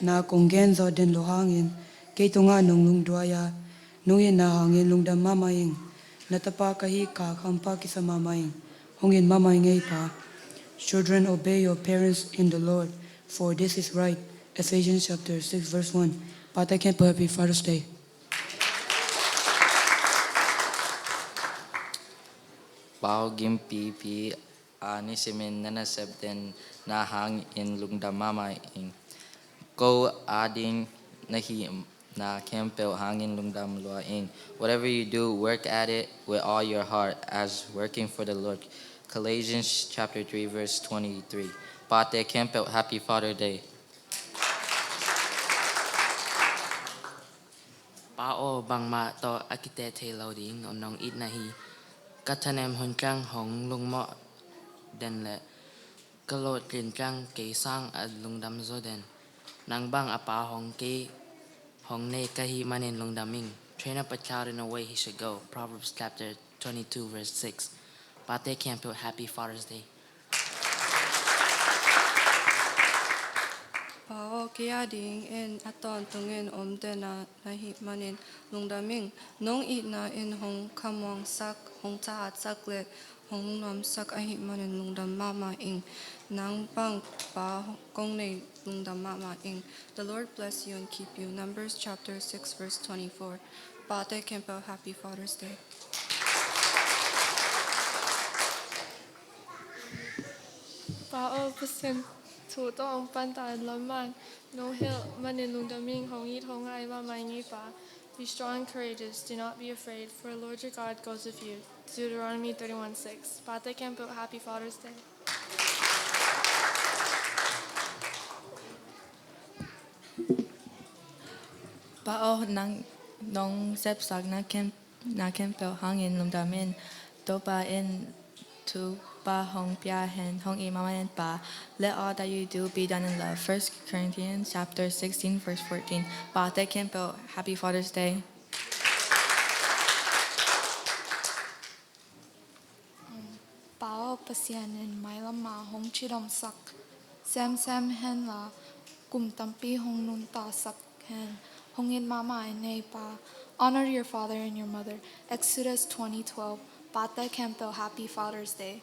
na konggen zo den lo hangin ke tunga nong lung duaya nuye na hangin lungdam mamaing na tapa kahi ka khampa kisa mamaing hongin mamaing ei pa. Children, obey your parents in the Lord, for this is right. Ephesians chapter 6 verse 1. Pata Kempo, happy Father's Day. Bao gimpi pi anisimin nanasabden na hang in lungda mama in go ading nahi na kempel hangin lungdam lua in. Whatever you do, work at it with all your heart as working for the Lord. Galatians chapter 3 verse 23. Pate kempel, happy Father Day. Pao bang ma to akite te loading onong it nahi katanem hunkang hong lung mo den le kalot rin kang ke sang ad lungdam zo den nang bang apa hong ke hong ne kahi manin lungdaming. Train up a child in the way he should go. Proverbs chapter 22 verse 6. Pate Campo, happy Father's Day. Pao kia ding in aton tungin dena nahi manin lungdaming nong it na in hong kamwang sak hong taat saklet hong nam sak ahi manin lungdam mama ing nang bang pa kong ne lungdam mama ing. The Lord bless you and keep you. Numbers chapter 6 verse 24. Pate Kempo, happy Father's Day. Pao percent thủ tông ban tài lâm man no hill manin lungdaming hong it hong ai ma mai ngi pa. Be strong and courageous, do not be afraid, for the Lord your God goes with you. Deuteronomy 31:6. Pate Campo, happy Father's Day. Pao nong sepsak na kempel hangin lumdamin Topa in thupha hong pia hen hong imaman pa. Let all that you do be done in love. 1 Corinthians chapter 16 verse 14. Pate kempel, happy Father's Day. Pao pasianin mai lama hong chidom sak sam hen la kum tampi hong nun ta sak hen hong in mama and pa. Honor your father and your mother. Exodus 20:12. Pate Campo, happy Father's Day.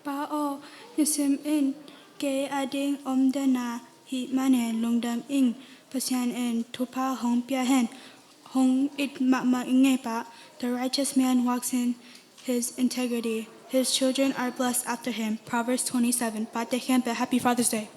Pao Yasim in Gay Ading Dana He Manen Lungdam Ing Pasian in Topa Hong Pia Hen Hong It Mama Ingepa. The righteous man walks in his integrity. His children are blessed after him. Proverbs 27. Pate Kempe, happy Father's Day.